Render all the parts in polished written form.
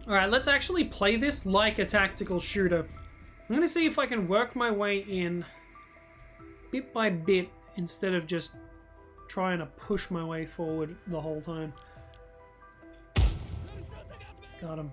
All right, let's actually play this like a tactical shooter. I'm gonna see if I can work my way in bit by bit instead of just trying to push my way forward the whole time. Got him.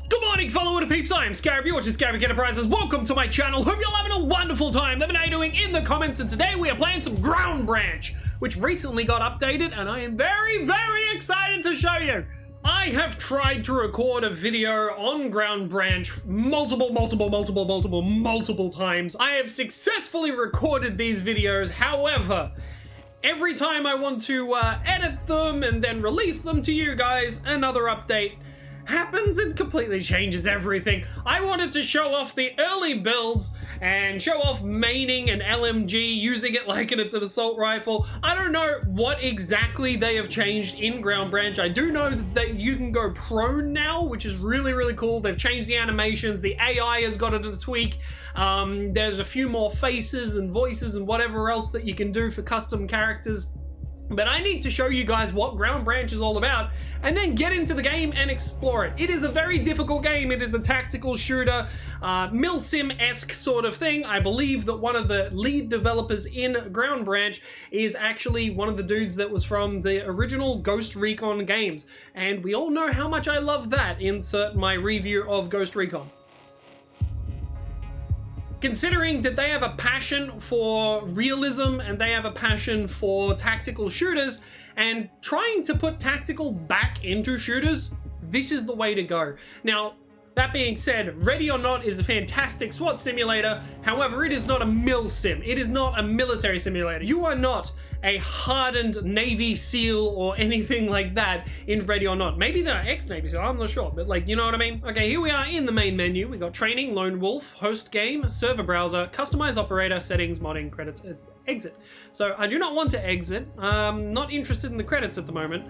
Good morning, fellow INTERPEEPS. I am Scarab, you're watching Scarabic Enterprises. Welcome to my channel. Hope you're having a wonderful time. Let me know how you're doing in the comments. And today we are playing some Ground Branch, which recently got updated, and I am very, very excited to show you. I have tried to record a video on Ground Branch multiple times. I have successfully recorded these videos. However, every time I want to edit them and then release them to you guys, another update happens and completely changes everything. I wanted to show off the early builds and show off maining an LMG, using it like it's an assault rifle. I don't know what exactly they have changed in Ground Branch. I do know that you can go prone now, which is really, really cool. They've changed the animations. The AI has got it a tweak. There's a few more faces and voices and whatever else that you can do for custom characters. But I need to show you guys what Ground Branch is all about and then get into the game and explore it. It is a very difficult game. It is a tactical shooter, milsim-esque sort of thing. I believe that one of the lead developers in Ground Branch is actually one of the dudes that was from the original Ghost Recon games. And we all know how much I love that. Insert my review of Ghost Recon. Considering that they have a passion for realism and they have a passion for tactical shooters, and trying to put tactical back into shooters, this is the way to go. Now, that being said, Ready or Not is a fantastic SWAT simulator. However, it is not a mil sim. It is not a military simulator. You are not a hardened Navy SEAL or anything like that in Ready or Not. Maybe they're ex-Navy SEAL, I'm not sure, but like, you know what I mean? Okay, here we are in the main menu. We got Training, Lone Wolf, Host Game, Server Browser, Customize Operator, Settings, Modding, Credits, Exit. So I do not want to exit. Not interested in the credits at the moment,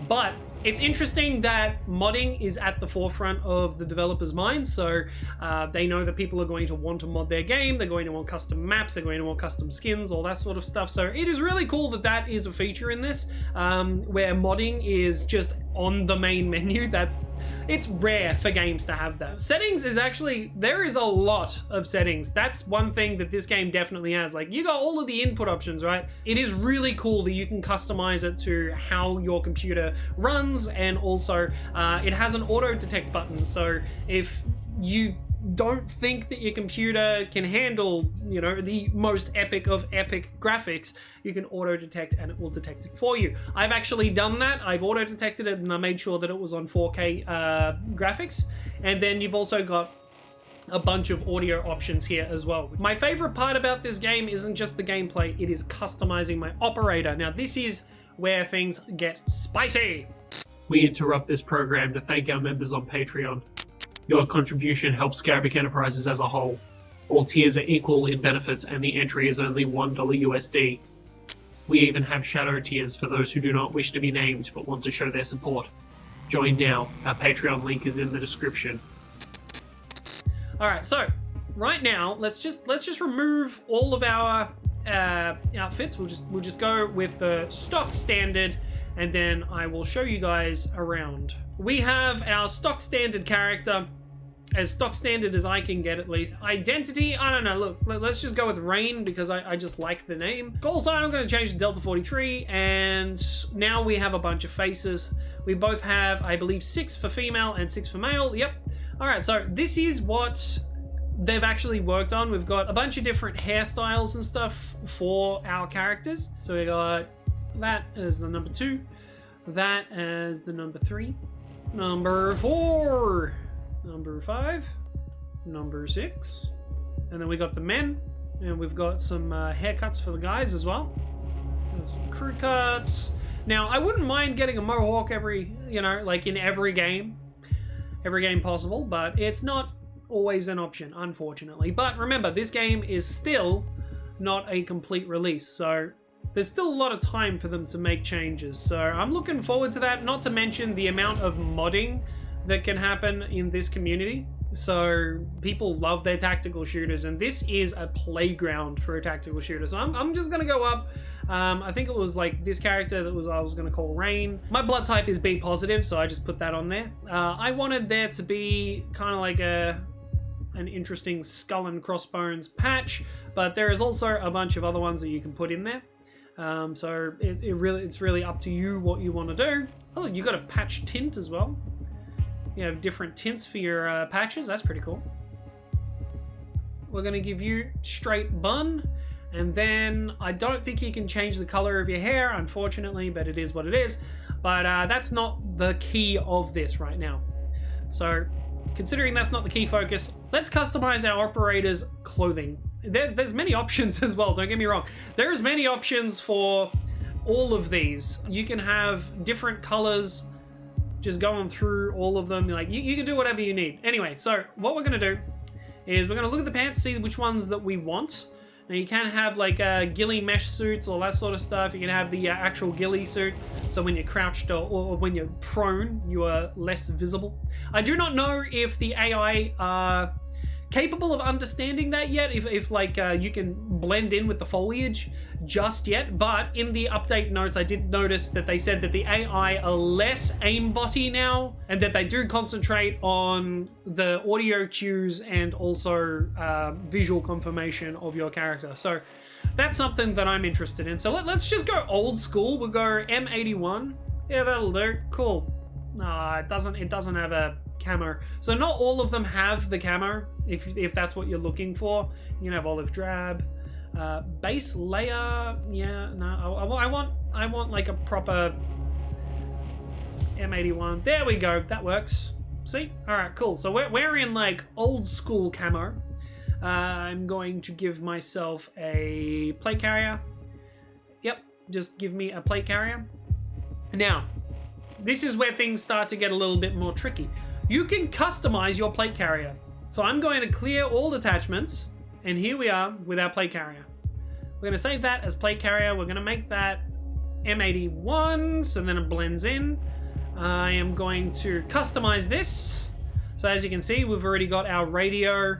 but it's interesting that modding is at the forefront of the developers' minds, so they know that people are going to want to mod their game, they're going to want custom maps, they're going to want custom skins, all that sort of stuff. So it is really cool that that is a feature in this, where modding is just on the main menu. It's rare for games to have that. Settings is actually, there is a lot of settings. That's one thing that this game definitely has. Like, you got all of the input options, right? It is really cool that you can customize it to how your computer runs, and also it has an auto detect button. So if you don't think that your computer can handle, you know, the most epic of epic graphics, you can auto detect and it will detect it for you. I've actually done that. I've auto detected it and I made sure that it was on 4K graphics. And then you've also got a bunch of audio options here as well. My favorite part about this game isn't just the gameplay, it is customizing my operator. Now this is where things get spicy. We interrupt this program to thank our members on Patreon. Your contribution helps Scarabic Enterprises as a whole. All tiers are equal in benefits and the entry is only $1 USD. We even have shadow tiers for those who do not wish to be named but want to show their support. Join now. Our Patreon link is in the description. Alright, so right now let's just remove all of our outfits. We'll just go with the stock standard, and then I will show you guys around. We have our stock standard character, as stock standard as I can get at least. Identity, I don't know, look, let's just go with Rain because I just like the name. Call sign, I'm going to change to Delta 43, and now we have a bunch of faces. We both have, I believe, 6 for female and 6 for male, yep. Alright, so this is what they've actually worked on. We've got a bunch of different hairstyles and stuff for our characters. So we got that as the number 2, that as the number 3, number 4, number 5, number 6, and then we got the men, and we've got some haircuts for the guys as well. There's some crew cuts. Now, I wouldn't mind getting a mohawk like in every game possible, but it's not always an option, unfortunately. But remember, this game is still not a complete release, so there's still a lot of time for them to make changes. So I'm looking forward to that, not to mention the amount of modding that can happen in this community. So people love their tactical shooters, and this is a playground for a tactical shooter. So I'm just gonna go up. I think it was like this character that I was gonna call Rain. My blood type is B positive, so I just put that on there. I wanted there to be kind of like an interesting skull and crossbones patch, but there is also a bunch of other ones that you can put in there. So it's really up to you what you want to do. Oh, you got a patch tint as well. You have different tints for your patches. That's pretty cool. We're going to give you straight bun. And then I don't think you can change the color of your hair, unfortunately, but it is what it is. But that's not the key of this right now. So considering that's not the key focus, let's customize our operator's clothing. There's many options as well, don't get me wrong. There's many options for all of these. You can have different colors. Just going through all of them, like you can do whatever you need. Anyway, so what we're gonna do is we're gonna look at the pants, see which ones that we want. Now you can have like ghillie mesh suits, all that sort of stuff. You can have the actual ghillie suit, so when you're crouched or when you're prone, you are less visible. I do not know if the AI are capable of understanding that yet, if like you can blend in with the foliage just yet, but in the update notes I did notice that they said that the AI are less aimbotty now, and that they do concentrate on the audio cues and also visual confirmation of your character. So that's something that I'm interested in. So let's just go old school. We'll go M81. Yeah, that'll do. Cool. It doesn't have a camo. So not all of them have the camo, if that's what you're looking for. You can have olive drab. Base layer, yeah, no, I want like a proper M81. There we go, that works. See? Alright, cool. So we're in like old school camo. I'm going to give myself a plate carrier. Yep, just give me a plate carrier. Now, this is where things start to get a little bit more tricky. You can customize your plate carrier. So I'm going to clear all attachments, and here we are with our plate carrier. We're going to save that as plate carrier. We're going to make that M81, so then it blends in. I am going to customize this. So as you can see, we've already got our radio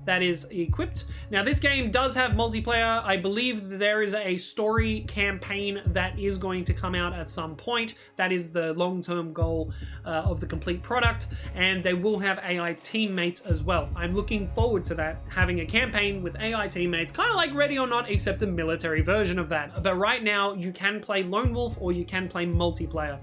that is equipped. Now this game does have multiplayer. I believe there is a story campaign that is going to come out at some point. That is the long-term goal of the complete product, and they will have AI teammates as well. I'm looking forward to that, having a campaign with AI teammates, kind of like Ready or Not, except a military version of that. But right now, you can play Lone Wolf or you can play multiplayer.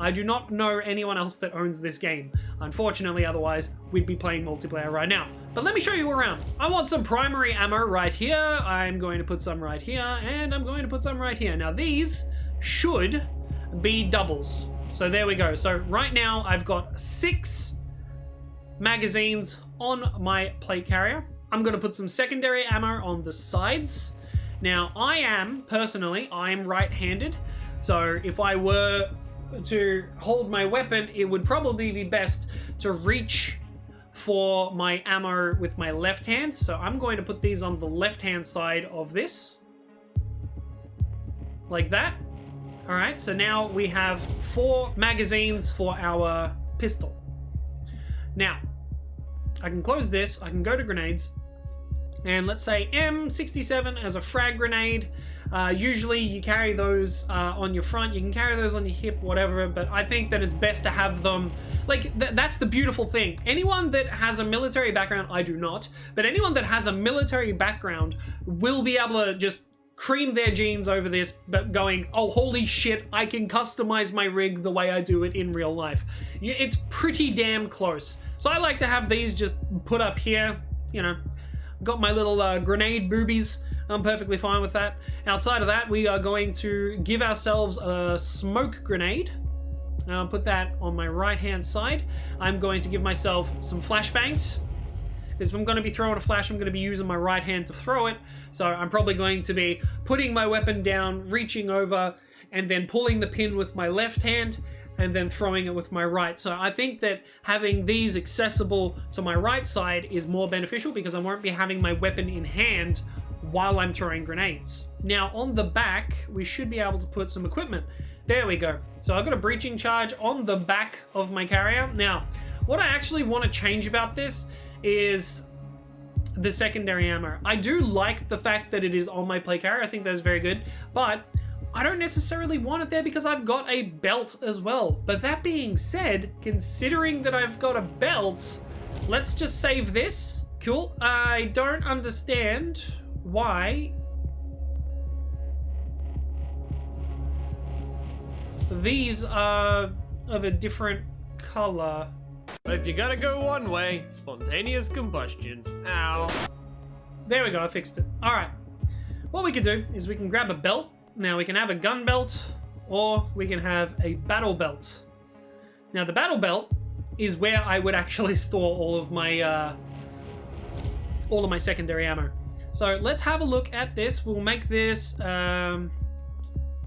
I do not know anyone else that owns this game. Unfortunately, otherwise, we'd be playing multiplayer right now. But let me show you around. I want some primary ammo right here. I'm going to put some right here, and I'm going to put some right here. Now, these should be doubles. So there we go. So right now, I've got 6 magazines on my plate carrier. I'm going to put some secondary ammo on the sides. Now, personally, I'm right-handed. So if I were to hold my weapon, it would probably be best to reach for my ammo with my left hand. So I'm going to put these on the left hand side of this, like that. All right, so now we have 4 magazines for our pistol. Now I can close this, I can go to grenades, and let's say M67 as a frag grenade. Usually you carry those on your front, you can carry those on your hip, whatever, but I think that it's best to have them, like, that's the beautiful thing. Anyone that has a military background, I do not, but anyone that has a military background will be able to just cream their jeans over this, but going, oh, holy shit, I can customize my rig the way I do it in real life. It's pretty damn close. So I like to have these just put up here, you know, got my little grenade boobies. I'm perfectly fine with that. Outside of that, we are going to give ourselves a smoke grenade. I'll put that on my right-hand side. I'm going to give myself some flashbangs, because if I'm going to be throwing a flash, I'm going to be using my right hand to throw it. So I'm probably going to be putting my weapon down, reaching over, and then pulling the pin with my left hand, and then throwing it with my right. So I think that having these accessible to my right side is more beneficial, because I won't be having my weapon in hand while I'm throwing grenades. Now on the back, we should be able to put some equipment. There we go. So I've got a breaching charge on the back of my carrier. Now, what I actually want to change about this is the secondary ammo. I do like the fact that it is on my plate carrier. I think that's very good, but I don't necessarily want it there because I've got a belt as well. But that being said, considering that I've got a belt, let's just save this. Cool. I don't understand why these are of a different color. If you gotta go one way, spontaneous combustion. Ow. There we go, I fixed it. All right. What we can do is we can grab a belt. Now we can have a gun belt or we can have a battle belt. Now the battle belt is where I would actually store all of my secondary ammo. So let's have a look at this. We'll make this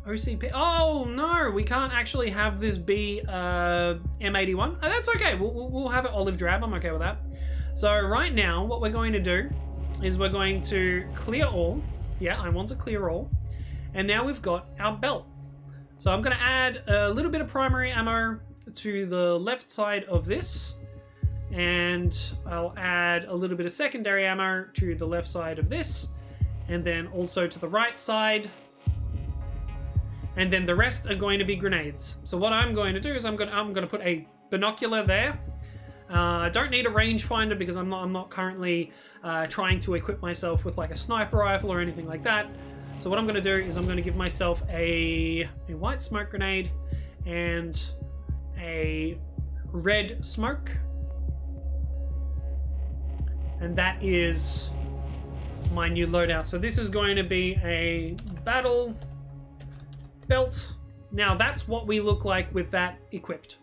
OCP. Oh no, we can't actually have this be M81. Oh, that's okay. We'll have it olive drab. I'm okay with that. So right now, what we're going to do is we're going to clear all. Yeah, I want to clear all. And now we've got our belt. So I'm going to add a little bit of primary ammo to the left side of this. And I'll add a little bit of secondary ammo to the left side of this. And then also to the right side. And then the rest are going to be grenades. So what I'm going to do is I'm going to put a binocular there. I don't need a rangefinder because I'm not currently trying to equip myself with like a sniper rifle or anything like that. So what I'm going to do is I'm going to give myself a white smoke grenade and a red smoke. And that is my new loadout. So this is going to be a battle belt. Now that's what we look like with that equipped.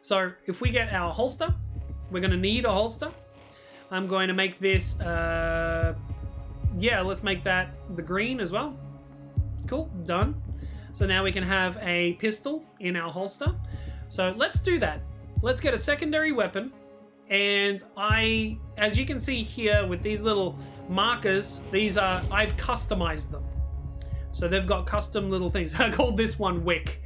So if we get our holster, we're going to need a holster. I'm going to make this, yeah, let's make that the green as well. Cool, done. So now we can have a pistol in our holster. So let's do that. Let's get a secondary weapon. And as you can see here with these little markers, I've customized them. So they've got custom little things. I called this one Wick.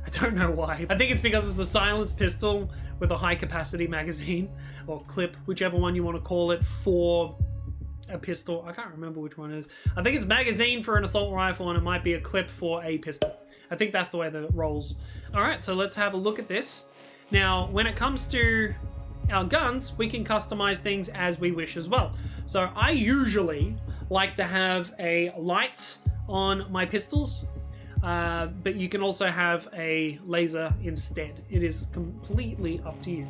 I don't know why. I think it's because it's a silenced pistol with a high capacity magazine or clip, whichever one you want to call it, for a pistol. I can't remember which one it is. I think it's magazine for an assault rifle and it might be a clip for a pistol. I think that's the way that it rolls. All right, so let's have a look at this. Now, when it comes to our guns, we can customize things as we wish as well. So I usually like to have a light on my pistols, but you can also have a laser instead. It is completely up to you.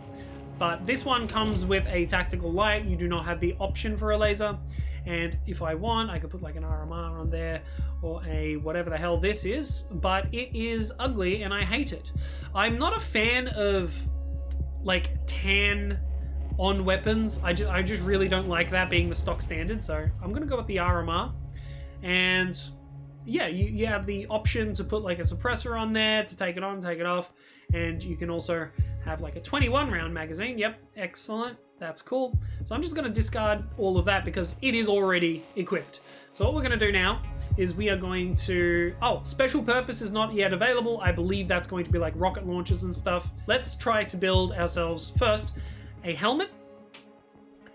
But this one comes with a tactical light. You do not have the option for a laser. And if I want, I could put like an RMR on there or a whatever the hell this is, but it is ugly and I hate it. I'm not a fan of like tan on weapons. I just really don't like that being the stock standard. So I'm gonna go with the RMR. And yeah, you have the option to put like a suppressor on there to take it on, take it off. And you can also have like a 21 round magazine. Yep, excellent. That's cool. So I'm just going to discard all of that because it is already equipped. So what we're going to do now is we are going to... Oh, special purpose is not yet available. I believe that's going to be like rocket launchers and stuff. Let's try to build ourselves first a helmet.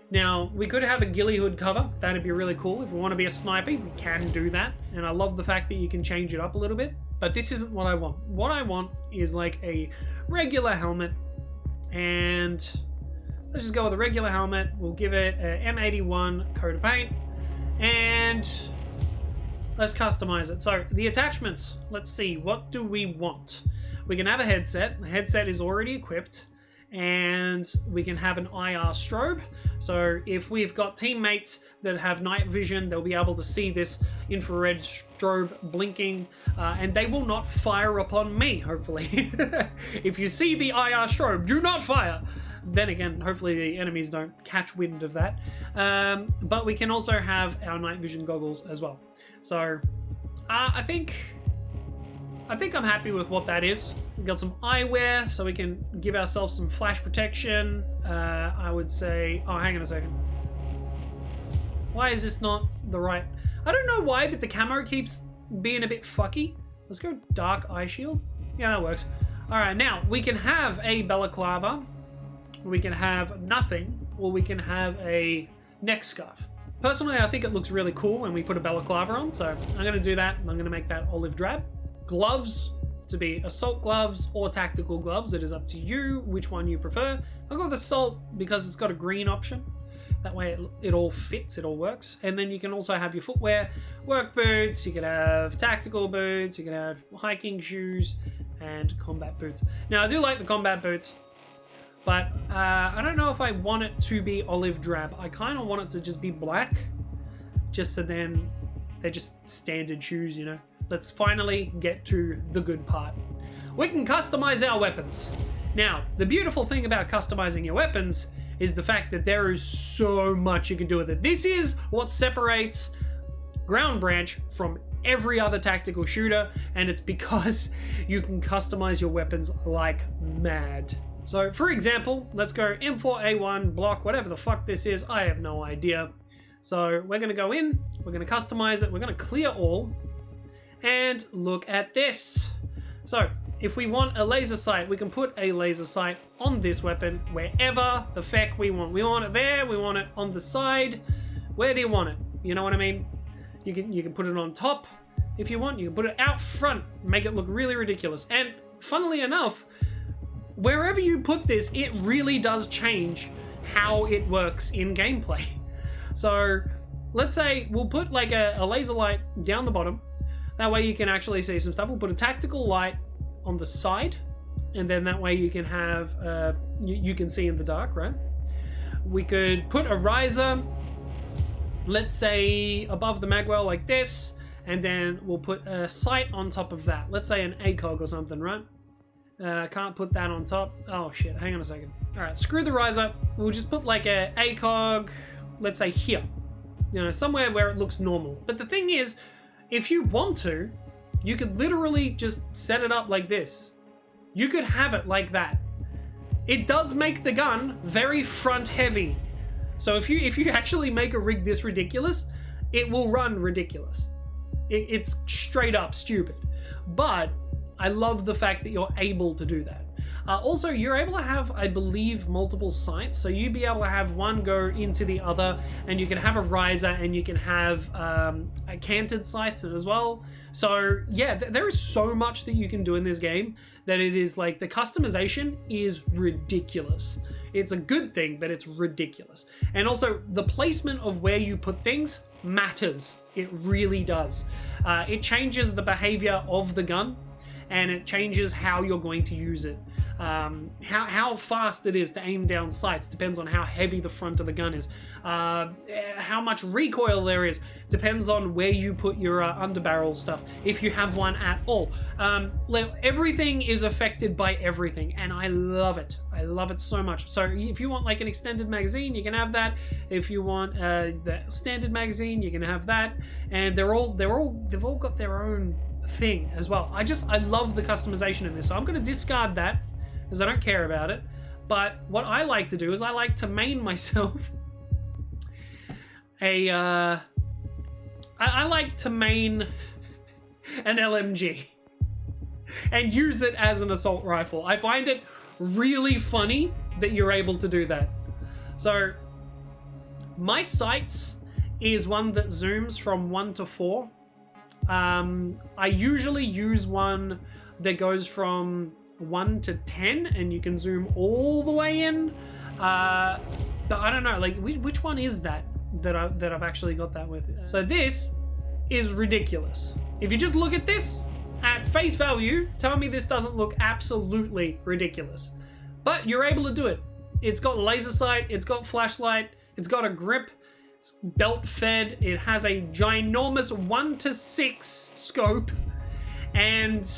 Now, we could have a ghillie hood cover. That'd be really cool. If we want to be a sniper, we can do that. And I love the fact that you can change it up a little bit. But this isn't what I want. What I want is like a regular helmet. And let's just go with a regular helmet. We'll give it an M81 coat of paint. And let's customize it. So the attachments, let's see. What do we want? We can have a headset. The headset is already equipped. And we can have an IR strobe. So if we've got teammates that have night vision, they'll be able to see this infrared strobe blinking, and they will not fire upon me, hopefully. If you see the IR strobe, do not fire. Then again, hopefully the enemies don't catch wind of that. But we can also have our night vision goggles as well. So I think I'm happy with what that is. We've got some eyewear, so we can give ourselves some flash protection. I would say... Oh, hang on a second. Why is this not the right... I don't know why, but the camo keeps being a bit fucky. Let's go dark eye shield. Yeah, that works. All right, now we can have a balaclava, we can have nothing, or we can have a neck scarf. Personally, I think it looks really cool when we put a balaclava on, so I'm gonna do that. I'm gonna make that olive drab. Gloves to be assault gloves or tactical gloves. It is up to you which one you prefer. I'll go with assault because it's got a green option. That way it all fits, it all works. And then you can also have your footwear, work boots, you can have tactical boots, you can have hiking shoes, and combat boots. Now, I do like the combat boots, but I don't know if I want it to be olive drab. I kind of want it to just be black, just so then they're just standard shoes, you know? Let's finally get to the good part. We can customize our weapons. Now, the beautiful thing about customizing your weapons is the fact that there is so much you can do with it. This is what separates Ground Branch from every other tactical shooter, and it's because you can customize your weapons like mad. So for example, let's go M4A1 block, whatever the fuck this is, I have no idea. So we're gonna go in, we're gonna customize it, we're gonna clear all, and look at this. So if we want a laser sight, we can put a laser sight on this weapon wherever the feck we want. We want it there, we want it on the side. Where do you want it? You know what I mean? You can put it on top if you want. You can put it out front, make it look really ridiculous. And funnily enough, wherever you put this, it really does change how it works in gameplay. So let's say we'll put like a laser light down the bottom. That way you can actually see some stuff. We'll put a tactical light on the side, and then that way you can have you can see in the dark, right? We could put a riser, let's say above the magwell like this, and then we'll put a sight on top of that. Let's say an ACOG or something, right? Can't put that on top. Oh shit, hang on a second. All right, screw the riser. We'll just put like a ACOG, let's say here, you know, somewhere where it looks normal. But the thing is, if you want to, you could literally just set it up like this. You could have it like that. It does make the gun very front heavy. So if you actually make a rig this ridiculous, it will run ridiculous. It's straight up stupid. But I love the fact that you're able to do that. Also, you're able to have, I believe, multiple sights. So you'd be able to have one go into the other, and you can have a riser, and you can have canted sights as well. So yeah, there is so much that you can do in this game that it is like, the customization is ridiculous. It's a good thing, but it's ridiculous. And also, the placement of where you put things matters. It really does. It changes the behavior of the gun, and it changes how you're going to use it. How fast it is to aim down sights depends on how heavy the front of the gun is. How much recoil there is depends on where you put your underbarrel stuff, if you have one at all. Everything is affected by everything, and I love it. I love it so much. So if you want like an extended magazine, you can have that. If you want the standard magazine, you can have that. And they've all got their own thing as well. I love the customization in this. So I'm going to discard that because I don't care about it. But what I like to do is I like to main myself I like to main an LMG and use it as an assault rifle. I find it really funny that you're able to do that. So my sights is one that zooms from 1 to 4. I usually use one that goes from 1 to 10, and you can zoom all the way in. But I don't know, like which one is that I've actually got that with. So this is ridiculous. If you just look at this at face value, tell me this doesn't look absolutely ridiculous. But you're able to do it. It's got laser sight, it's got flashlight, it's got a grip, it's belt fed, it has a ginormous 1:6 scope, and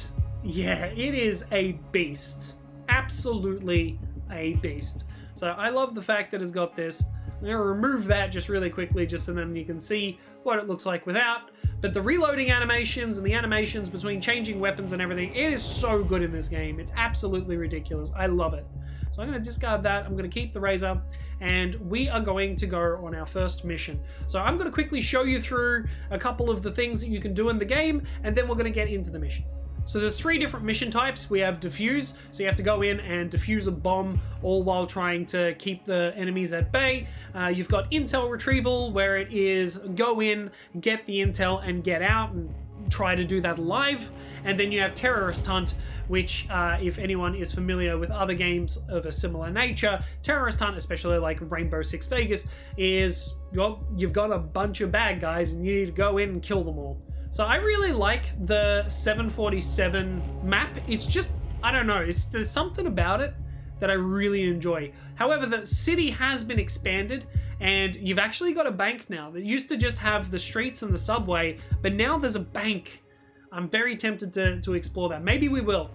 yeah, it is a beast. Absolutely a beast. So I love the fact that it's got this. I'm going to remove that just really quickly, just so then you can see what it looks like without. but the reloading animations and the animations between changing weapons and everything, it is so good in this game. It's absolutely ridiculous. I love it. So I'm going to discard that. I'm going to keep the razor, and we are going to go on our first mission. So I'm going to quickly show you through a couple of the things that you can do in the game, and then we're going to get into the mission. So there's 3 different mission types. We have defuse, so you have to go in and defuse a bomb, all while trying to keep the enemies at bay. You've got intel retrieval, where it is go in, get the intel, and get out, and try to do that live. And then you have terrorist hunt, which if anyone is familiar with other games of a similar nature, terrorist hunt, especially like Rainbow Six Vegas, is, well, you've got a bunch of bad guys and you need to go in and kill them all. So I really like the 747 map. It's just, I don't know, there's something about it that I really enjoy. However, the city has been expanded, and you've actually got a bank now. That used to just have the streets and the subway, but now there's a bank. I'm very tempted to explore that. Maybe we will.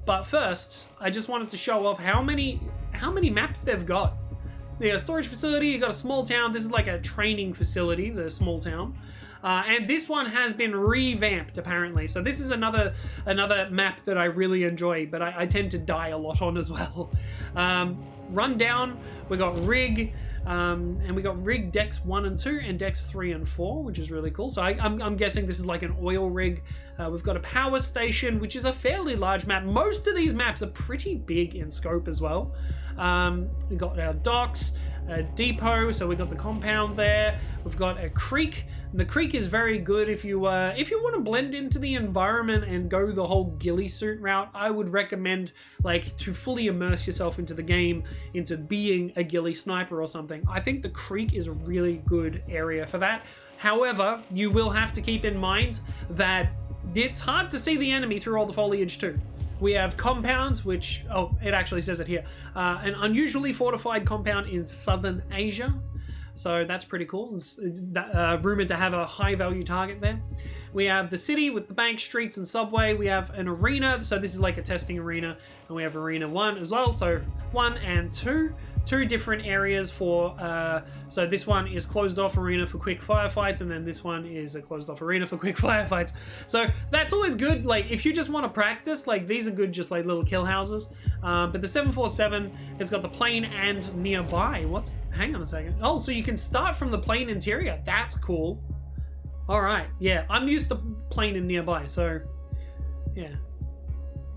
But first, I just wanted to show off how many maps they've got. They got a storage facility, you got a small town. This is like a training facility, the small town. And this one has been revamped, apparently. So this is another map that I really enjoy, but I tend to die a lot on as well. Rundown, we got rig, and we got rig decks 1 and 2 and decks 3 and 4, which is really cool. So I'm guessing this is like an oil rig. We've got a power station, which is a fairly large map. Most of these maps are pretty big in scope as well. We've got our docks, a depot, so we've got the compound there. We've got a creek. And the creek is very good if you want to blend into the environment and go the whole ghillie suit route. I would recommend like to fully immerse yourself into the game, into being a ghillie sniper or something. I think the creek is a really good area for that. However, you will have to keep in mind that it's hard to see the enemy through all the foliage too. We have compounds, which, oh, it actually says it here. An unusually fortified compound in southern Asia. So that's pretty cool. It's rumored to have a high value target there. We have the city with the bank, streets, and subway. We have an arena. So this is like a testing arena. And we have arena 1 as well. So 1 and 2. 2 different areas for, so this one is closed off arena for quick firefights, and then this one is a closed off arena for quick firefights. So that's always good. Like if you just want to practice, like these are good, just like little kill houses. But the 747 has got the plane and nearby. Hang on a second. Oh, so you can start from the plane interior. That's cool. All right. Yeah, I'm used to plane and nearby. So yeah,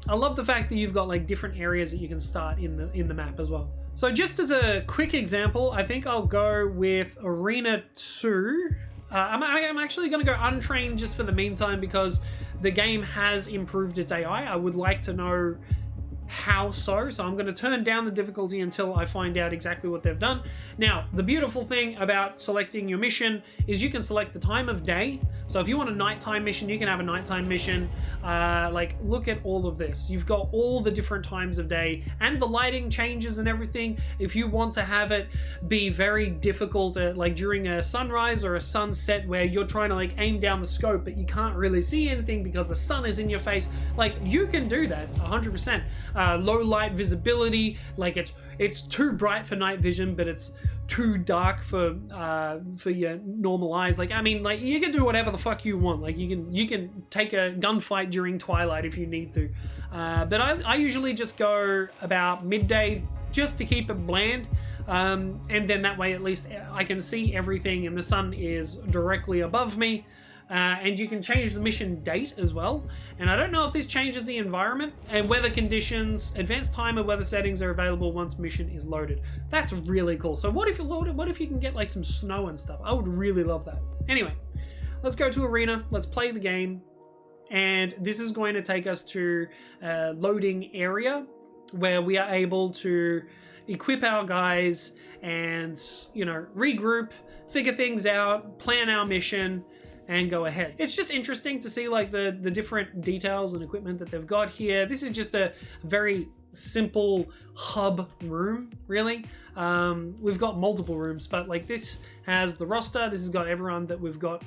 I love the fact that you've got like different areas that you can start in the map as well. So just as a quick example, I think I'll go with Arena 2. I'm actually going to go untrained just for the meantime because the game has improved its AI. I would like to know how so I'm going to turn down the difficulty until I find out exactly what they've done. Now, the beautiful thing about selecting your mission is you can select the time of day. So if you want a nighttime mission, you can have a nighttime mission. Like, look at all of this. You've got all the different times of day and the lighting changes and everything. If you want to have it be very difficult, like during a sunrise or a sunset where you're trying to like aim down the scope, but you can't really see anything because the sun is in your face, like you can do that 100%. Low light visibility, like it's too bright for night vision, but it's too dark for your normal eyes. Like, I mean, like you can do whatever the fuck you want. Like you can take a gunfight during twilight if you need to. But I usually just go about midday just to keep it bland. And then that way at least I can see everything and the sun is directly above me. And you can change the mission date as well. And I don't know if this changes the environment and weather conditions. Advanced timer weather settings are available once mission is loaded. That's really cool. So what if you load it? What if you can get like some snow and stuff? I would really love that. Anyway, let's go to arena. Let's play the game. And this is going to take us to a loading area where we are able to equip our guys and, you know, regroup, figure things out, plan our mission, and go ahead. It's just interesting to see like the different details and equipment that they've got here. This is just a very simple hub room, really. We've got multiple rooms, but like this has the roster. This has got everyone that we've got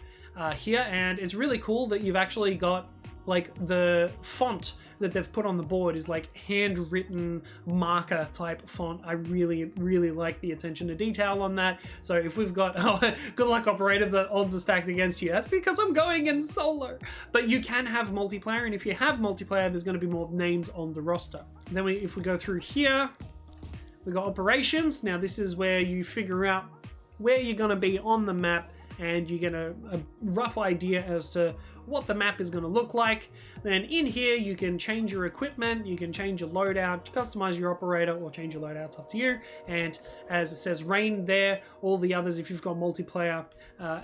here, and it's really cool that you've actually got like the font that they've put on the board is like handwritten marker type font. I really, really like the attention to detail on that. So if we've got, oh, good luck operator, the odds are stacked against you. That's because I'm going in solo. But you can have multiplayer, and if you have multiplayer, there's going to be more names on the roster. Then if we go through here, we got operations. Now this is where you figure out where you're going to be on the map, and you get a rough idea as to what the map is going to look like. Then in here you can change your equipment, you can change your loadout, customize your operator, or change your loadouts, up to you. And as it says rain there, all the others, if you've got multiplayer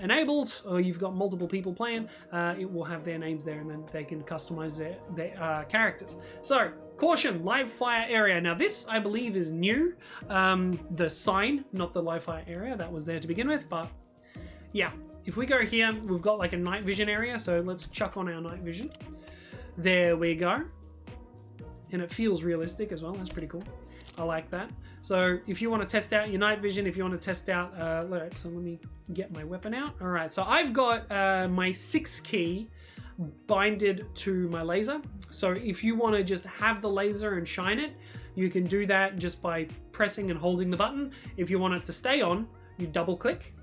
enabled or you've got multiple people playing, it will have their names there, and then they can customize their characters. So caution, live fire area. Now this, I believe, is new. The sign, not the live fire area, that was there to begin with, but yeah. If we go here, we've got like a night vision area, so let's chuck on our night vision. There we go. And it feels realistic as well, that's pretty cool. I like that. So if you want to test out your night vision, if you want to test out, alright, so let me get my weapon out. Alright, so I've got my 6 key binded to my laser. So if you want to just have the laser and shine it, you can do that just by pressing and holding the button. If you want it to stay on, you double click.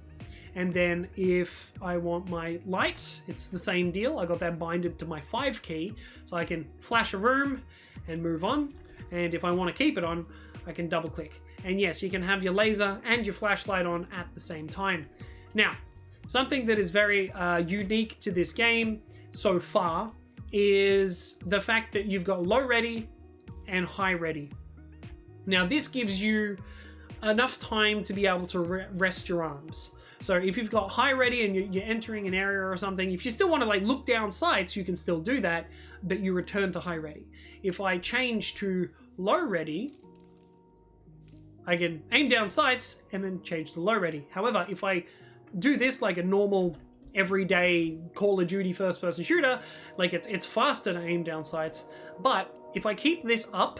And then if I want my light, it's the same deal. I got that binded to my 5 key, so I can flash a room and move on. And if I want to keep it on, I can double click. And yes, you can have your laser and your flashlight on at the same time. Now, something that is very unique to this game so far is the fact that you've got low ready and high ready. Now, this gives you enough time to be able to rest your arms. So if you've got high ready and you're entering an area or something, if you still want to like look down sights, you can still do that, but you return to high ready. If I change to low ready, I can aim down sights and then change to low ready. However, if I do this like a normal everyday Call of Duty first person shooter, like it's faster to aim down sights. But if I keep this up,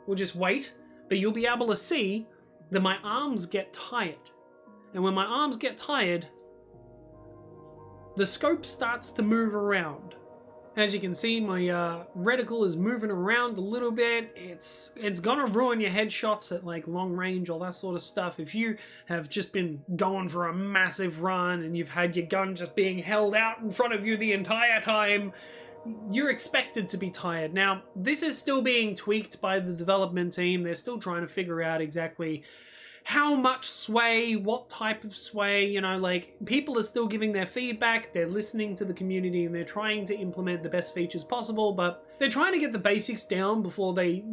we'll just wait, but you'll be able to see that my arms get tired. And when my arms get tired, the scope starts to move around. As you can see, my reticle is moving around a little bit. It's gonna ruin your headshots at like long range, all that sort of stuff. If you have just been going for a massive run and you've had your gun just being held out in front of you the entire time, you're expected to be tired. Now, this is still being tweaked by the development team. They're still trying to figure out exactly how much sway, what type of sway, you know, like people are still giving their feedback, they're listening to the community, and they're trying to implement the best features possible, but they're trying to get the basics down before they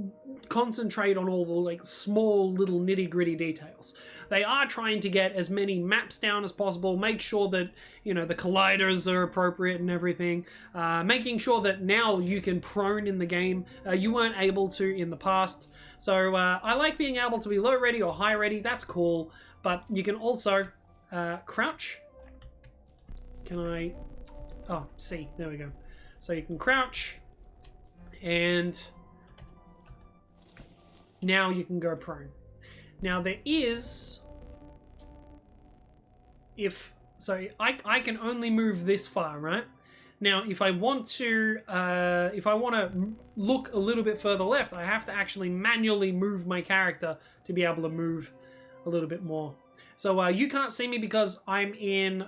concentrate on all the like small little nitty-gritty details. They are trying to get as many maps down as possible, make sure that, you know, the colliders are appropriate and everything, making sure that now you can prone in the game. You weren't able to in the past. So I like being able to be low ready or high ready, that's cool, but you can also crouch. Can I, oh, C, there we go. So you can crouch, and now you can go prone. Now there is, I can only move this far, right? Now, if I want to look a little bit further left, I have to actually manually move my character to be able to move a little bit more. So you can't see me because I'm in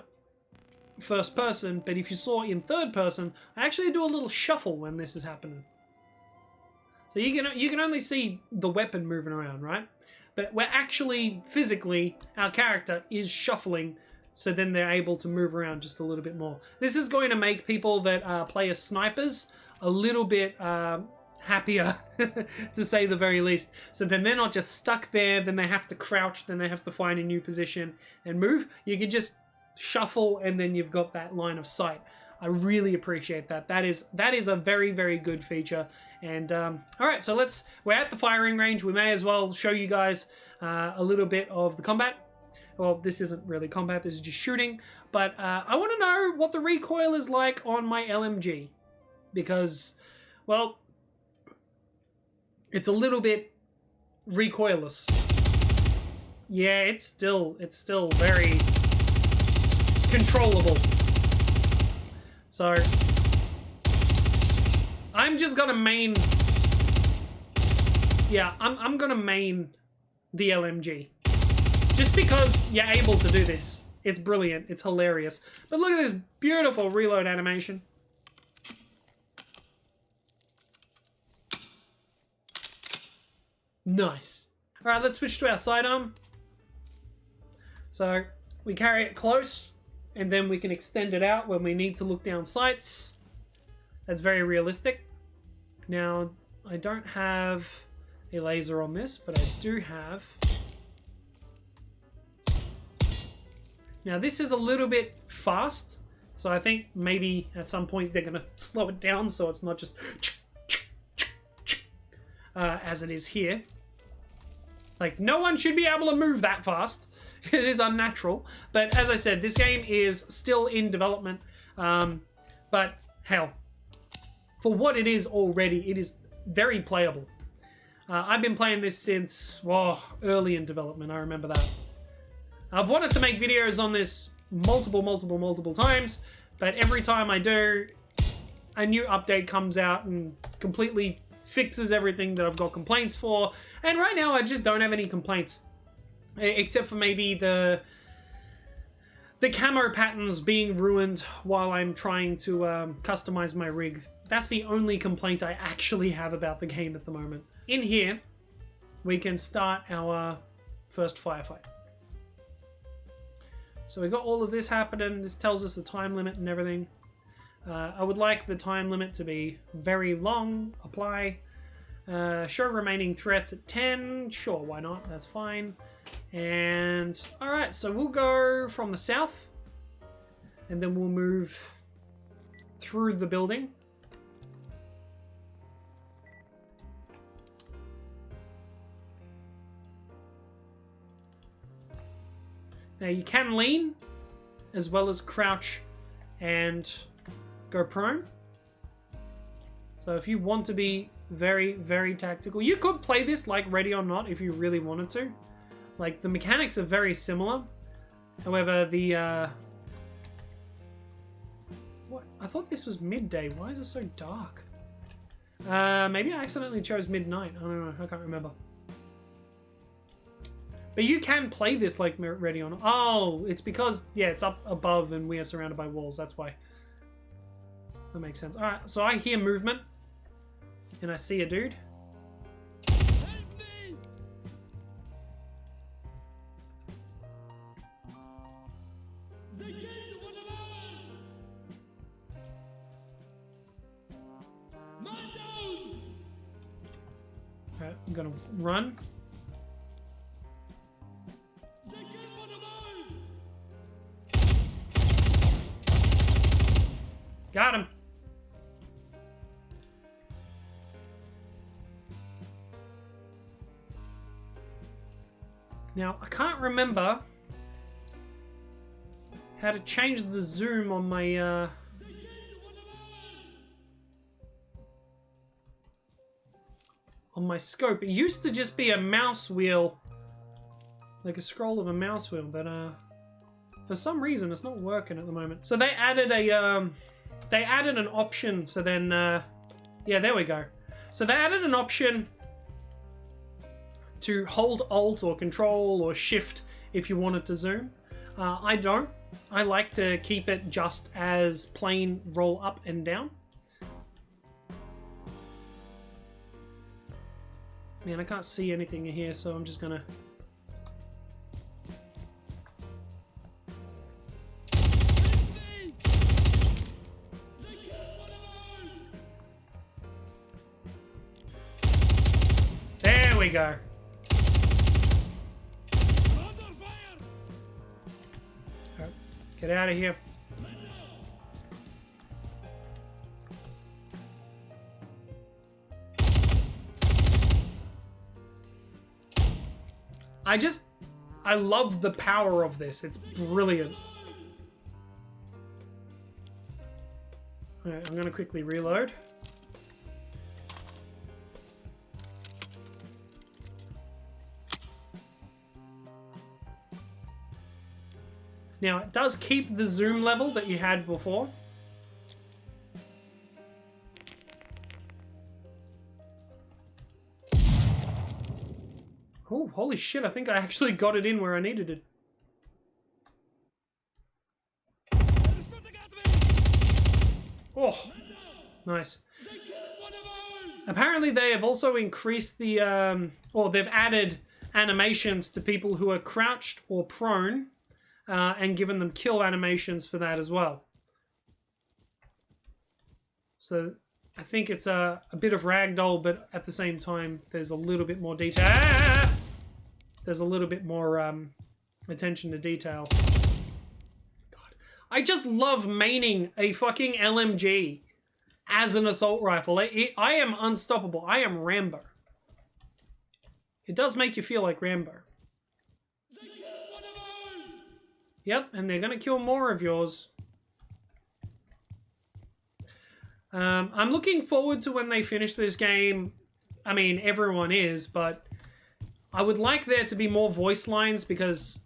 first person, but if you saw in third person, I actually do a little shuffle when this is happening. So you can only see the weapon moving around, right? But we're actually, physically, our character is shuffling, so then they're able to move around just a little bit more. This is going to make people that play as snipers a little bit happier, to say the very least. So then they're not just stuck there, then they have to crouch, then they have to find a new position and move. You can just shuffle, and then you've got that line of sight. I really appreciate that. That is a very, very good feature. And all right, so we're at the firing range. We may as well show you guys a little bit of the combat. Well, this isn't really combat, this is just shooting. But I want to know what the recoil is like on my LMG. Because, well, it's a little bit recoilless. Yeah, it's still very controllable. So I'm just gonna main... Yeah, I'm gonna main the LMG. Just because you're able to do this. It's brilliant. It's hilarious. But look at this beautiful reload animation. Nice. Alright, let's switch to our sidearm. So, we carry it close, and then we can extend it out when we need to look down sights. That's very realistic. Now, I don't have a laser on this, but I do have... Now, this is a little bit fast, so I think maybe at some point they're going to slow it down so it's not just as it is here. Like, no one should be able to move that fast. It is unnatural. But as I said, this game is still in development. But hell, for what it is already, it is very playable. I've been playing this since, early in development. I remember that. I've wanted to make videos on this multiple times, but every time I do, a new update comes out and completely fixes everything that I've got complaints for. And right now, I just don't have any complaints. Except for maybe the camo patterns being ruined while I'm trying to customize my rig. That's the only complaint I actually have about the game at the moment. In here, we can start our first firefight. So we got all of this happening. This tells us the time limit and everything. I would like the time limit to be very long. Apply. Show remaining threats at 10. Sure, why not? That's fine. And alright, so we'll go from the south. And then we'll move through the building. Now you can lean as well as crouch and go prone. So if you want to be very tactical, you could play this like Ready or Not if you really wanted to. Like, the mechanics are very similar. However, the what? I thought this was midday. Why is it so dark? Maybe I accidentally chose midnight. I don't know. I can't remember. But you can play this like Ready or Not. Oh, it's because, yeah, it's up above and we are surrounded by walls. That's why. That makes sense. Alright, so I hear movement. And I see a dude. Alright, I'm gonna run. Got him. Now, I can't remember how to change the zoom on my scope. It used to just be a mouse wheel, like a scroll of a mouse wheel, but for some reason it's not working at the moment. So they added an option. So then, yeah, there we go. So they added an option to hold Alt or Control or Shift if you wanted to zoom. I don't. I like to keep it just as plain roll up and down. Man, I can't see anything in here, so I'm just gonna... There we go. Right, get out of here. I love the power of this. It's brilliant. Alright, I'm gonna quickly reload. Now, it does keep the zoom level that you had before. Oh, holy shit, I think I actually got it in where I needed it. Oh, nice. Apparently they have also increased the, or they've added animations to people who are crouched or prone, and given them kill animations for that as well. So I think it's a bit of ragdoll, but at the same time, there's a little bit more detail. Ah! There's a little bit more attention to detail. God, I just love maining a fucking LMG as an assault rifle. I am unstoppable. I am Rambo. It does make you feel like Rambo. Yep, and they're gonna kill more of yours. I'm looking forward to when they finish this game. I mean, everyone is, but I would like there to be more voice lines because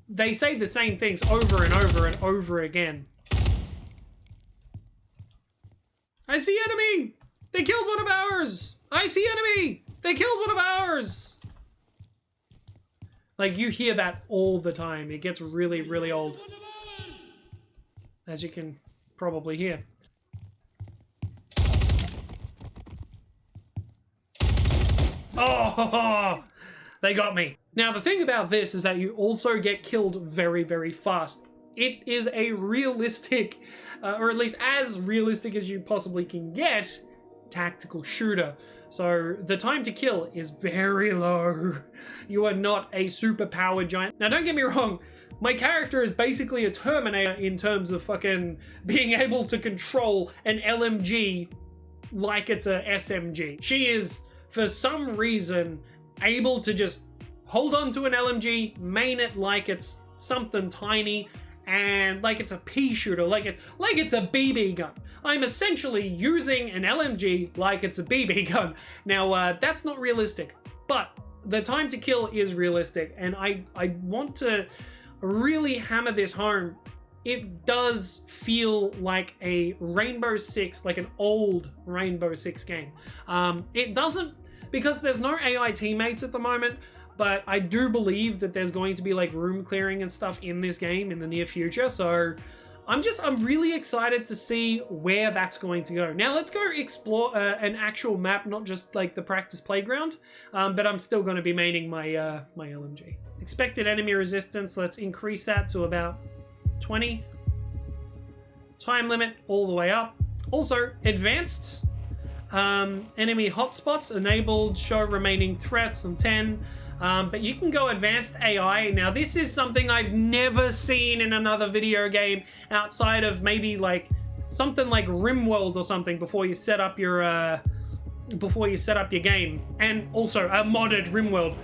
they say the same things over and over and over again. I see enemy! They killed one of ours! I see enemy! They killed one of ours! Like, you hear that all the time. It gets really, really old. As you can probably hear. Oh, they got me. Now, the thing about this is that you also get killed very, very fast. It is a realistic, or at least as realistic as you possibly can get, tactical shooter. So the time to kill is very low. You are not a superpowered giant. Now, don't get me wrong. My character is basically a Terminator in terms of fucking being able to control an LMG like it's a SMG. She is, for some reason, able to just hold on to an LMG, main it like it's something tiny, and like it's a pea shooter, like it's a BB gun. I'm essentially using an LMG like it's a BB gun. Now, that's not realistic, but the time to kill is realistic, and I want to really hammer this home. It does feel like a Rainbow Six, like an old Rainbow Six game. It doesn't, because there's no AI teammates at the moment, but I do believe that there's going to be like room clearing and stuff in this game in the near future. So I'm really excited to see where that's going to go. Now let's go explore an actual map, not just like the practice playground, but I'm still going to be maining my my LMG. Expected enemy resistance, let's increase that to about 20. Time limit all the way up. Also, advanced enemy hotspots enabled, show remaining threats on 10. But you can go advanced AI. Now, this is something I've never seen in another video game outside of maybe like something like RimWorld or something before you set up your game, and also a modded RimWorld.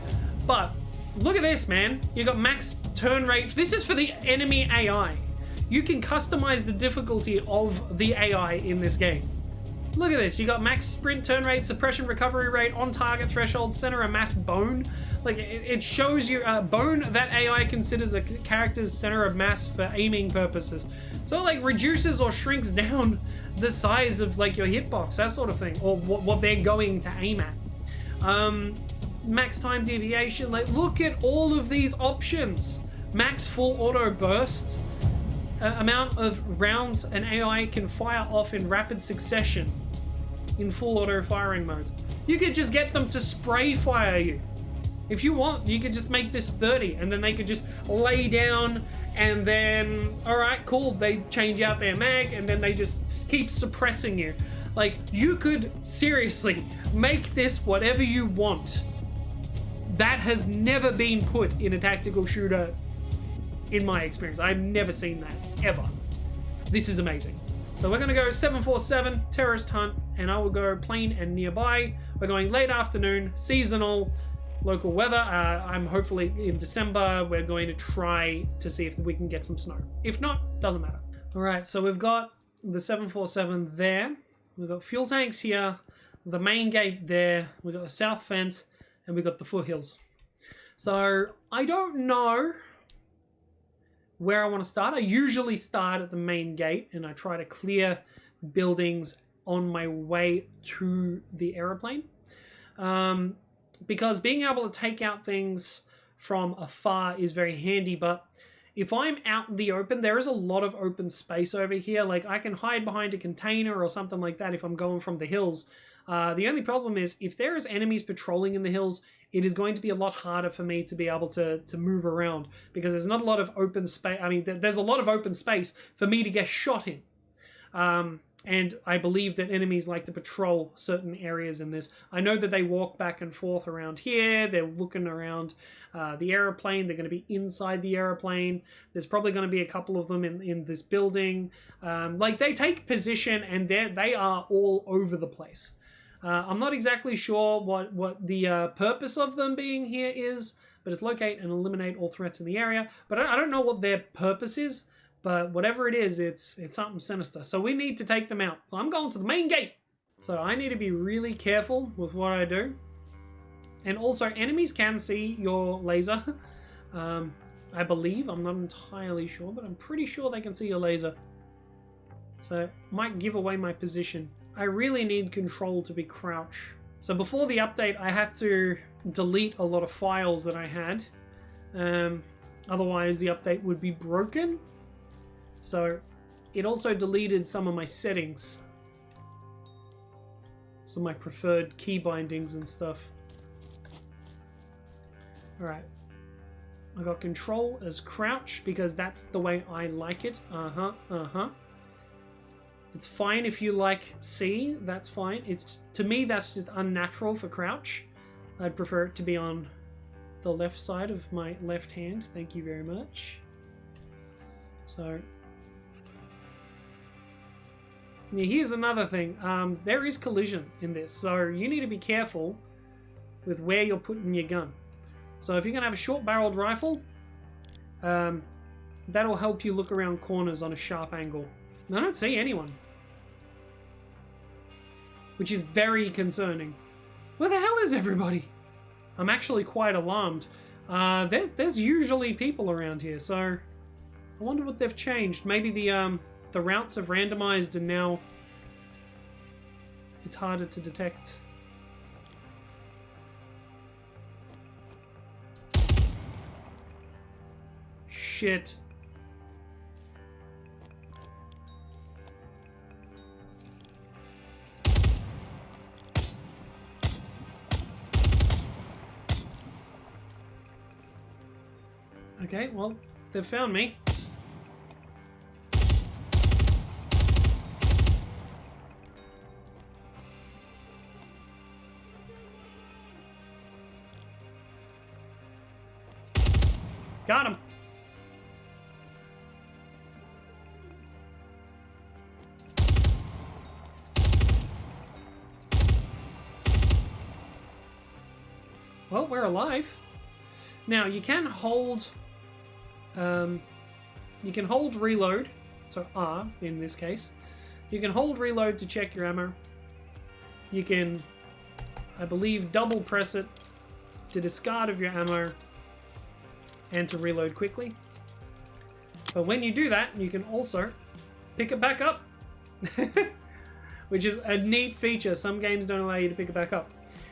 But look at this, man. You got max turn rate. This is for the enemy AI. You can customize the difficulty of the AI in this game. Look at this. You got max sprint turn rate, suppression recovery rate, on target threshold, center of mass bone. Like, it shows you bone that AI considers a character's center of mass for aiming purposes. So it like reduces or shrinks down the size of like your hitbox, that sort of thing, or what they're going to aim at. Max time deviation. Like, look at all of these options. Max full auto burst. Amount of rounds an AI can fire off in rapid succession in full auto firing modes. You could just get them to spray fire you. If you want, you could just make this 30 and then they could just lay down and then, all right, cool, they change out their mag and then they just keep suppressing you. Like, you could seriously make this whatever you want. That has never been put in a tactical shooter in my experience. I've never seen that, ever. This is amazing. So we're going to go 747, terrorist hunt, and I will go plain and nearby. We're going late afternoon, seasonal, local weather. I'm hopefully in December. We're going to try to see if we can get some snow. If not, doesn't matter. All right, so we've got the 747 there. We've got fuel tanks here, the main gate there. We've got the south fence, and we've got the foothills. So I don't know where I want to start. I usually start at the main gate and I try to clear buildings on my way to the aeroplane. because being able to take out things from afar is very handy, but if I'm out in the open, there is a lot of open space over here. Like, I can hide behind a container or something like that if I'm going from the hills. The only problem is, if there is enemies patrolling in the hills, it is going to be a lot harder for me to be able to move around, because there's not a lot of open space. I mean, there's a lot of open space for me to get shot in. And I believe that enemies like to patrol certain areas in this. I know that they walk back and forth around here. They're looking around the aeroplane. They're going to be inside the aeroplane. There's probably going to be a couple of them in this building. Like, they take position, and they are all over the place. I'm not exactly sure what the purpose of them being here is, but it's locate and eliminate all threats in the area. But I don't know what their purpose is. But whatever it is, it's something sinister. So we need to take them out. So I'm going to the main gate. So I need to be really careful with what I do. And also, enemies can see your laser. I believe. I'm not entirely sure, but I'm pretty sure they can see your laser. So it might give away my position. I really need control to be crouch. So before the update, I had to delete a lot of files that I had. Otherwise, the update would be broken. So it also deleted some of my settings. Some of my preferred key bindings and stuff. Alright. I got control as crouch because that's the way I like it. It's fine if you like C, that's fine. To me, that's just unnatural for crouch. I'd prefer it to be on the left side of my left hand. Thank you very much. So... yeah, here's another thing. There is collision in this, so you need to be careful with where you're putting your gun. So if you're going to have a short-barreled rifle, that'll help you look around corners on a sharp angle. I don't see anyone, which is very concerning. Where the hell is everybody? I'm actually quite alarmed. There's usually people around here, so I wonder what they've changed. Maybe the routes have randomized and now it's harder to detect. Shit. Okay, well, they've found me. Got him. Well, we're alive. Now you can hold reload, so R in this case. You can hold reload to check your ammo. You can, I believe, double press it to discard of your ammo and to reload quickly. But when you do that, you can also pick it back up, which is a neat feature. Some games don't allow you to pick it back up.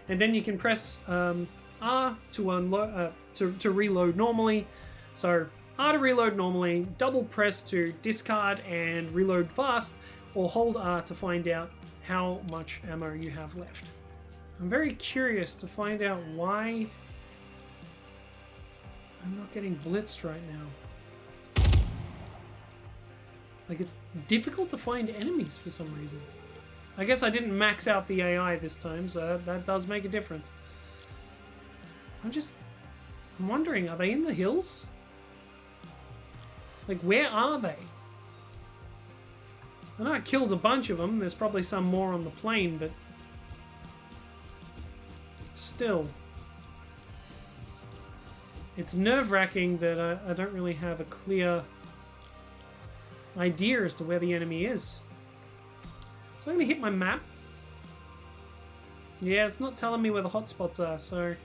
And then you can press R to reload normally. So R to reload normally, double press to discard and reload fast, or hold R to find out how much ammo you have left. I'm very curious to find out why I'm not getting blitzed right now. Like, it's difficult to find enemies for some reason. I guess I didn't max out the AI this time, so that does make a difference. I'm wondering, are they in the hills? Like, where are they? I know I killed a bunch of them. There's probably some more on the plane, but still. It's nerve-wracking that I don't really have a clear idea as to where the enemy is. So I'm going to hit my map. Yeah, it's not telling me where the hotspots are, so...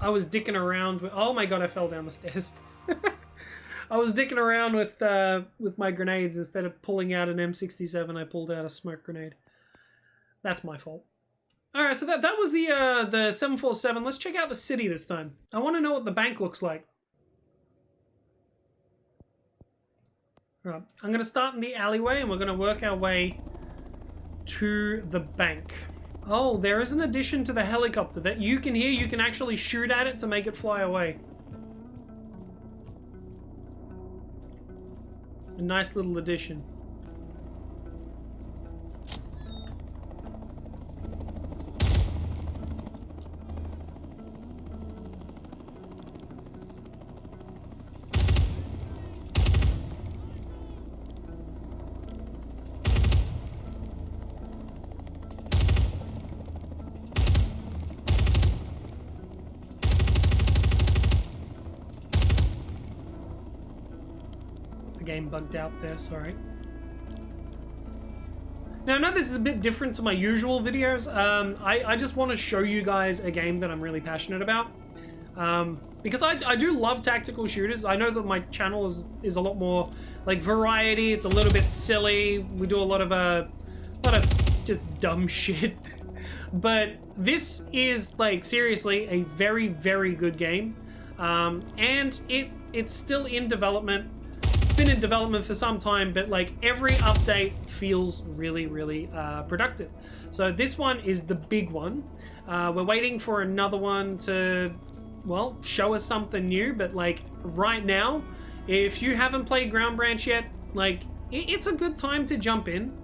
I was dicking around with... Oh my god, I fell down the stairs. I was dicking around with my grenades. Instead of pulling out an M67, I pulled out a smoke grenade. That's my fault. All right, so that was the 747. Let's check out the city this time. I want to know what the bank looks like. All right, I'm going to start in the alleyway, and we're going to work our way to the bank. Oh, there is an addition to the helicopter that you can hear. You can actually shoot at it to make it fly away. A nice little addition. Game bugged out there, sorry. Now I know this is a bit different to my usual videos. I just want to show you guys a game that I'm really passionate about. Because I do love tactical shooters. I know that my channel is a lot more like variety. It's a little bit silly. We do a lot of just dumb shit. But this is like seriously a very, very good game. And it's still in development. Been in development for some time, but like every update feels really, really productive. So this one is the big one. We're waiting for another one to, well, show us something new, but like right now, if you haven't played Ground Branch yet, like it's a good time to jump in.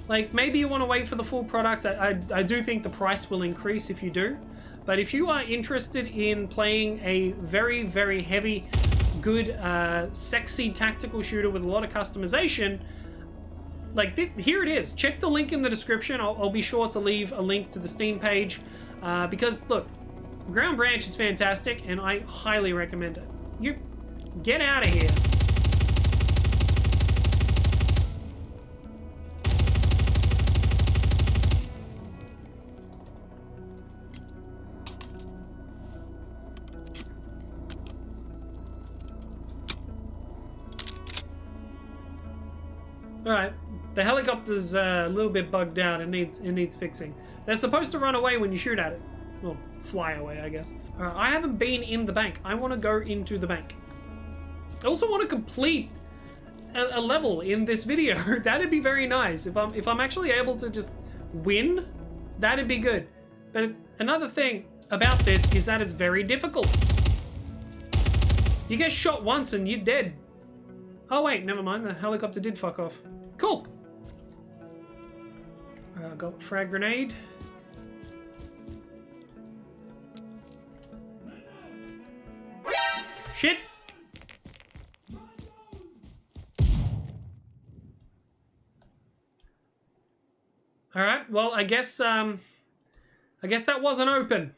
Like maybe you want to wait for the full product. I do think the price will increase if you do, but if you are interested in playing a very, very heavy, good, sexy tactical shooter with a lot of customization, like here it is. Check the link in the description. I'll be sure to leave a link to the Steam page because look, Ground Branch is fantastic and I highly recommend it. You get out of here. Alright, the helicopter's a little bit bugged out. It needs fixing. They're supposed to run away when you shoot at it. Well, fly away, I guess. Alright, I haven't been in the bank. I want to go into the bank. I also want to complete a level in this video. That'd be very nice. If I'm actually able to just win, that'd be good. But another thing about this is that it's very difficult. You get shot once and you're dead. Oh wait, never mind. The helicopter did fuck off. Cool. Got frag grenade. Shit. All right. Well, I guess that wasn't open.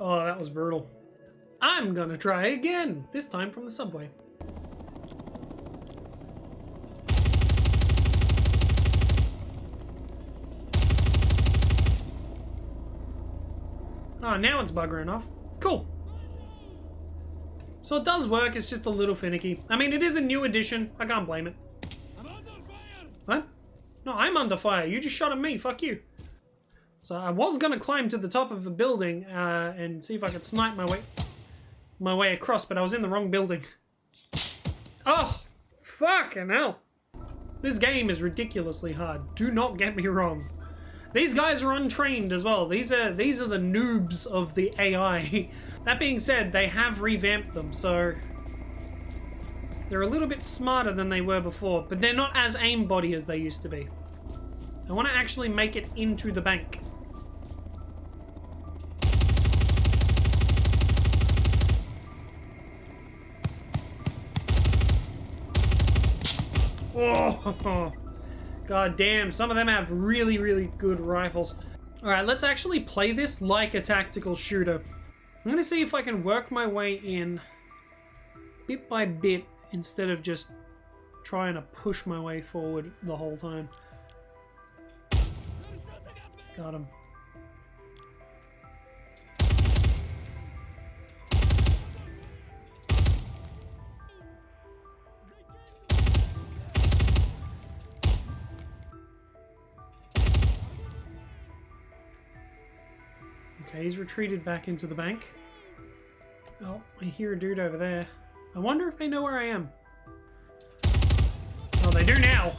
Oh, that was brutal. I'm gonna try again, this time from the subway. Oh, now it's buggering off. Cool. So it does work, it's just a little finicky. I mean, it is a new edition. I can't blame it. I'm under fire! What? No, I'm under fire. You just shot at me. Fuck you. So I was gonna climb to the top of the building and see if I could snipe my way across, but I was in the wrong building. Oh, fucking hell. This game is ridiculously hard. Do not get me wrong. These guys are untrained as well. These are the noobs of the AI. That being said, they have revamped them, so they're a little bit smarter than they were before, but they're not as aimbody as they used to be. I want to actually make it into the bank. Oh, god damn, some of them have really, really good rifles. Alright, let's actually play this like a tactical shooter. I'm gonna see if I can work my way in bit by bit instead of just trying to push my way forward the whole time. Got him. Okay, he's retreated back into the bank. Oh, I hear a dude over there. I wonder if they know where I am. Oh, they do now!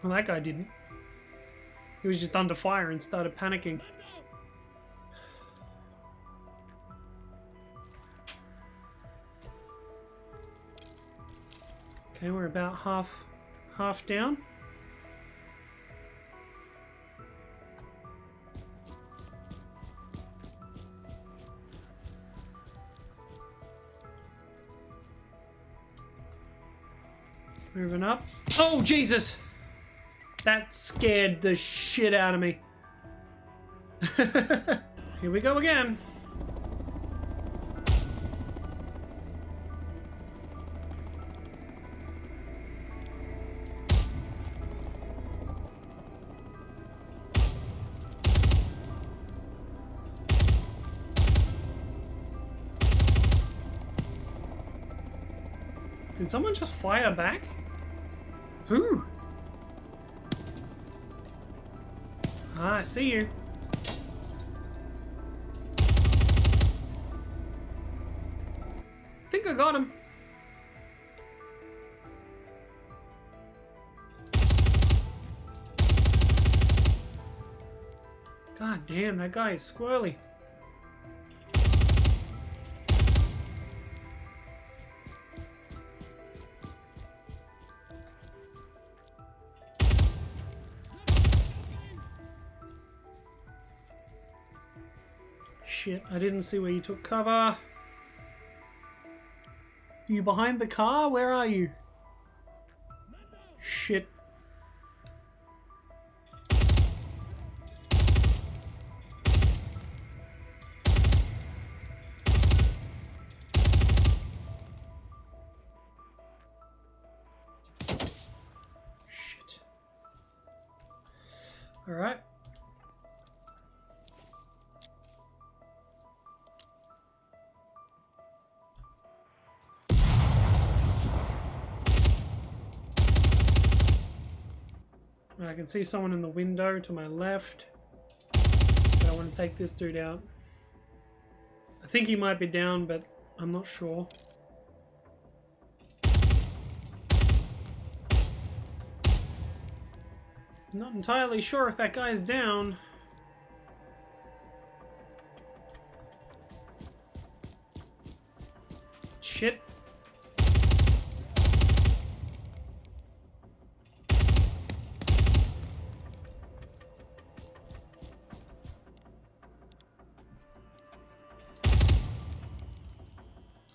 Well, that guy didn't. He was just under fire and started panicking. Okay, we're about half down. Moving up. Oh, Jesus! That scared the shit out of me. Here we go again. Did someone just fire back? Who? Ah, I see you. I think I got him. God damn, that guy is squirrely. Shit, I didn't see where you took cover. You behind the car? Where are you? Shit. Shit. All right. I can see someone in the window to my left. But I want to take this dude out. I think he might be down, but I'm not sure. Not entirely sure if that guy's down. Shit.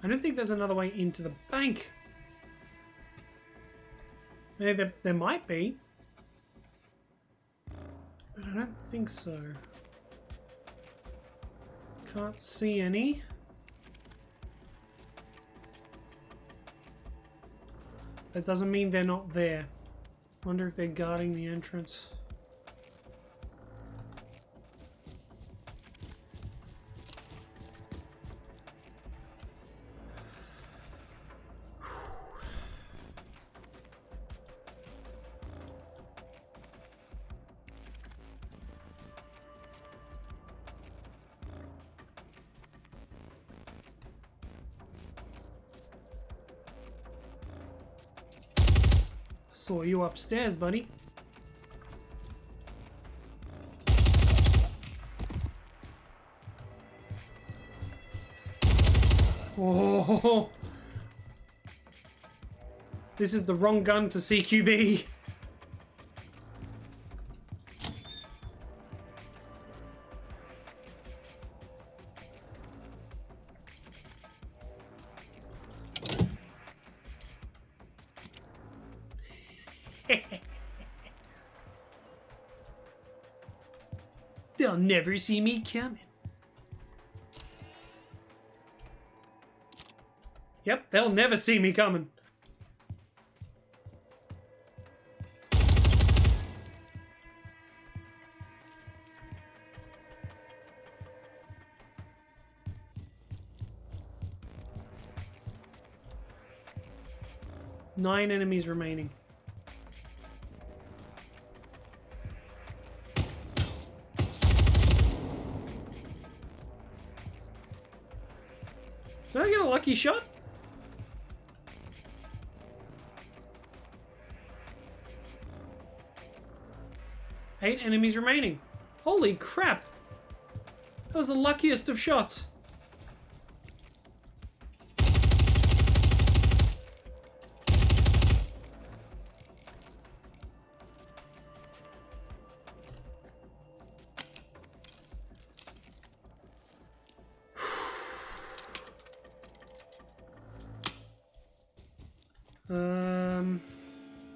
I don't think there's another way into the bank. Maybe there might be. But I don't think so. Can't see any. That doesn't mean they're not there. Wonder if they're guarding the entrance. Saw you upstairs, buddy. Oh, this is the wrong gun for CQB. They'll never see me coming. Yep, they'll never see me coming. Nine enemies remaining. Did I get a lucky shot? Eight enemies remaining. Holy crap. That was the luckiest of shots.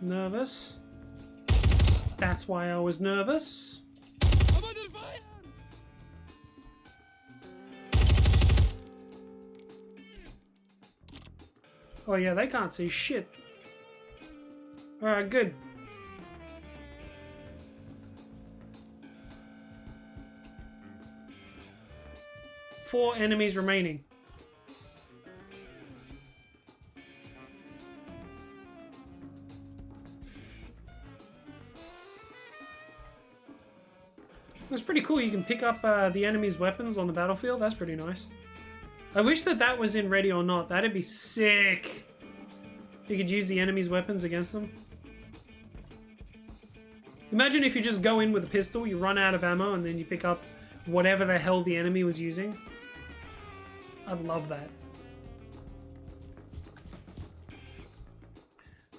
Nervous. That's why I was nervous. Oh yeah, they can't see shit. Alright, good. Four enemies remaining. It's pretty cool. You can pick up the enemy's weapons on the battlefield. That's pretty nice. I wish that that was in Ready or Not. That'd be sick. You could use the enemy's weapons against them. Imagine if you just go in with a pistol, you run out of ammo, and then you pick up whatever the hell the enemy was using. I'd love that.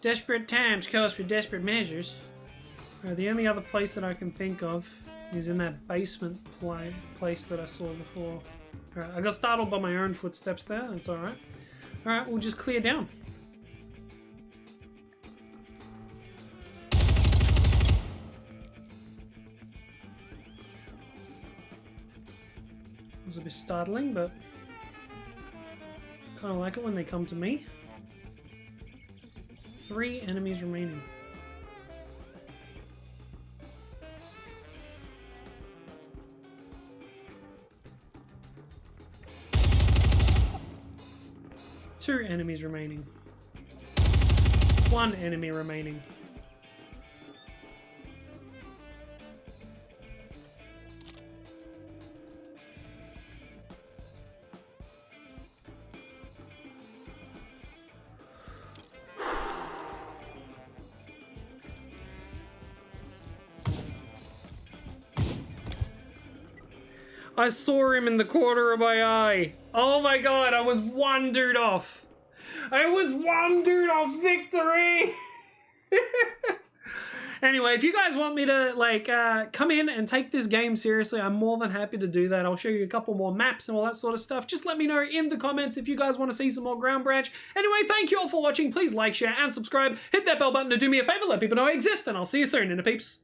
Desperate times calls for desperate measures. The only other place that I can think of is in that basement place that I saw before. Alright, I got startled by my own footsteps there. That's alright. Alright, we'll just clear down. It was a bit startling, but kind of like it when they come to me. 3 enemies remaining. Two enemies remaining. 1 enemy remaining. I saw him in the corner of my eye. Oh my god, I was wandered off. I was wandered off victory. Anyway, if you guys want me to like come in and take this game seriously, I'm more than happy to do that. I'll show you a couple more maps and all that sort of stuff. Just let me know in the comments if you guys want to see some more Ground Branch. Anyway, thank you all for watching. Please like, share, and subscribe. Hit that bell button to do me a favor. Let people know I exist, and I'll see you soon, INTERPEEPS.